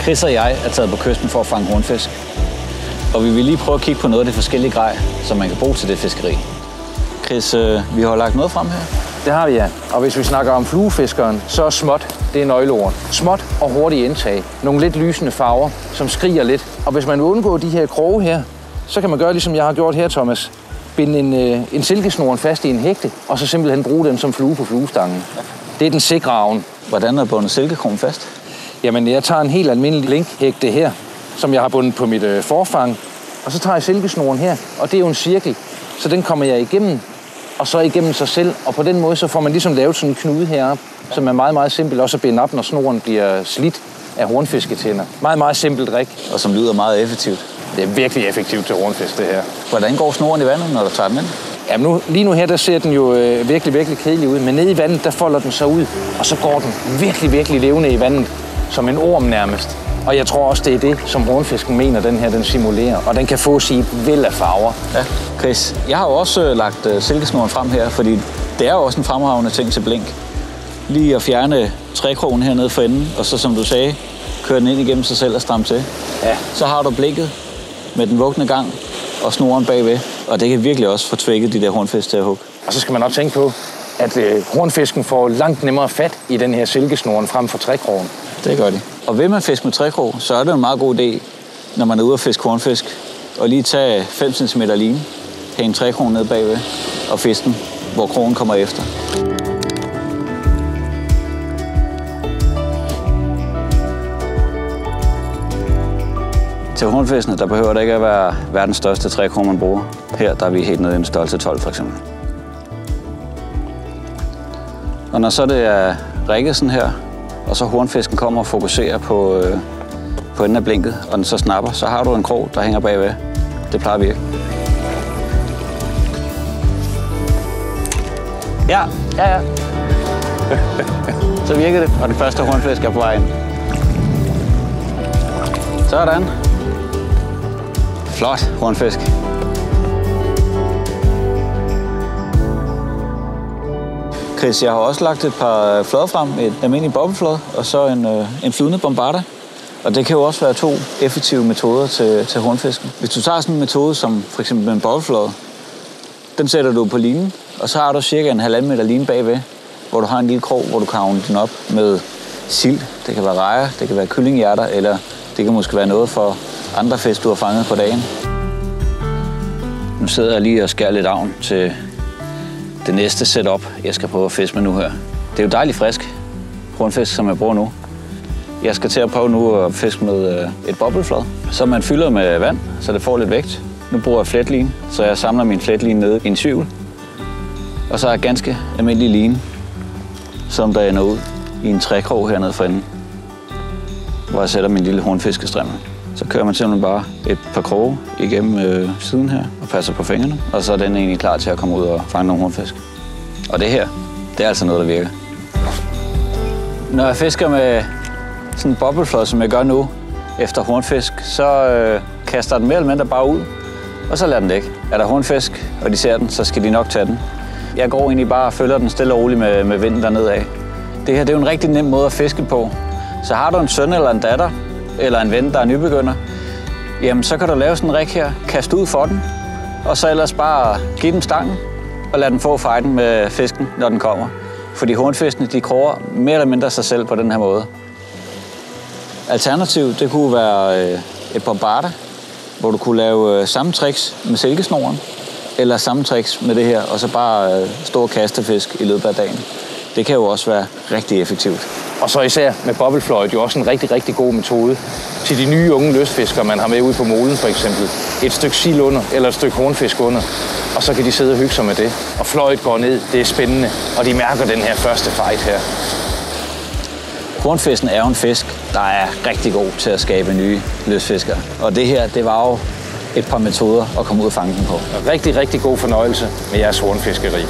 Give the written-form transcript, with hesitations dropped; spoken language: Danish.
Chris og jeg er taget på kysten for at fange hornfisk. Og vi vil lige prøve at kigge på noget af det forskellige grej, som man kan bruge til det fiskeri. Chris, vi har lagt noget frem her. Det har vi, ja. Og hvis vi snakker om fluefiskeren, så er småt, det er nøgleord. Småt og hurtigt indtag. Nogle lidt lysende farver, som skriger lidt. Og hvis man vil undgå de her kroge her, så kan man gøre ligesom jeg har gjort her, Thomas. Binde en silkesnoren fast i en hægte, og så simpelthen bruge den som flue på fluestangen. Det er den sikre avn. Hvordan er bundet silkekrogen fast? Jamen, jeg tager en helt almindelig linkhægte her, som jeg har bundet på mit forfang. Og så tager jeg silkesnoren her, og det er jo en cirkel. Så den kommer jeg igennem, og så igennem sig selv. Og på den måde, så får man ligesom lavet sådan en knude heroppe, som er meget, meget simpelt også at binde op, når snoren bliver slidt af hornfisketænder. Meget, meget simpelt rig. Og som lyder meget effektivt. Det er virkelig effektivt til hornfisk, det her. Hvordan går snoren i vandet, når du tager den ind? Jamen lige nu her, der ser den jo virkelig, virkelig kedelig ud. Men nede i vandet, der folder den sig ud. Og så går den virkelig, virkelig levende i vandet. Som en orm nærmest. Og jeg tror også, det er det, som hornfisken mener, den her, den simulerer. Og den kan få sit væld af farver. Ja, Chris, jeg har jo også lagt silkesnoren frem her, fordi det er jo også en fremragende ting til blink. Lige at fjerne trækrogen hernede for enden, og så som du sagde, køre den ind igennem sig selv og stramme til. Ja. Så har du blikket med den vugne gang og snoren bagved, og det kan virkelig også få tvækket de der hornfisk til at hugge. Og så skal man også tænke på, at hornfisken får langt nemmere fat i den her silkesnoren frem for trækrogen. Det gør de. Og vil man fiske med trækrog, så er det en meget god idé, når man er ude at fiske hornfisk, og lige tage 5 cm line, hænge trækrogen ned bagved og fiske den, hvor krogen kommer efter. Til hornfiskene, der behøver det ikke at være verdens største trækrog, man bruger. Her der er vi helt nede i en størrelse 12 for eksempel. Og når så det er rigget sådan her, og så hornfisken kommer og fokuserer på enden af blinket, og den så snapper, så har du en krog, der hænger bagved. Det plejer at virke. Ja. Så virker det, og den første hornfisk er på vej ind. Sådan. Flot hornfisk. Chris, jeg har også lagt et par flader frem, et almindeligt bobbelflade og så en flydende bombarder. Og det kan jo også være 2 effektive metoder til hornfisken. Hvis du tager sådan en metode som for eksempel med en bobbelflade, den sætter du på linen, og så har du cirka en 1,5 meter line bagved, hvor du har en lille krog, hvor du kan havne den op med sild. Det kan være rejer, det kan være kyllinghjerter, eller det kan måske være noget for andre fisk, du har fanget på dagen. Nu sidder jeg lige og skærer lidt avn til det næste setup, jeg skal prøve at fiske med nu her. Det er jo dejligt frisk hornfisk, som jeg bruger nu. Jeg skal til at prøve nu at fiske med et bobbelflad, som man fylder med vand, så det får lidt vægt. Nu bruger jeg fletline, så jeg samler min fletline nede i en syvl. Og så er jeg ganske almindelig line, som der ender ud i en trækrog hernede for enden, hvor jeg sætter min lille hornfiskestrimmel. Så kører man simpelthen bare et par kroge igennem siden her og passer på fingrene, og så er den egentlig klar til at komme ud og fange nogle hornfisk. Og det her, det er altså noget, der virker. Når jeg fisker med sådan en bobbelflade, som jeg gør nu, efter hornfisk, så kaster den mere eller mindre bare ud, og så lader den dække. Er der hornfisk, og de ser den, så skal de nok tage den. Jeg går egentlig bare og følger den stille og roligt med vinden dernede af. Det her, det er jo en rigtig nem måde at fiske på. Så har du en søn eller en datter, eller en ven, der er nybegynder, jamen så kan du lave sådan en rig her, kaste ud for den, og så ellers bare give dem stangen, og lade den få fighten med fisken, når den kommer. Fordi hornfiskene, de kroger mere eller mindre sig selv på den her måde. Alternativt, det kunne være et bombarder, hvor du kunne lave samme tricks med silkesnoren, eller samme tricks med det her, og så bare stå og kaste fisk i løbet af dagen. Det kan jo også være rigtig effektivt. Og så især med bobbelfløjt, jo også en rigtig, rigtig god metode til de nye unge lystfiskere, man har med ude på molen for eksempel. Et stykke sild under, eller et stykke hornfisk under, og så kan de sidde og hygge sig med det. Og fløjt går ned, det er spændende, og de mærker den her første fight her. Hornfisken er jo en fisk, der er rigtig god til at skabe nye lystfiskere. Og det her, det var jo et par metoder at komme ud og fange den på. Rigtig, rigtig god fornøjelse med jeres hornfiskeri.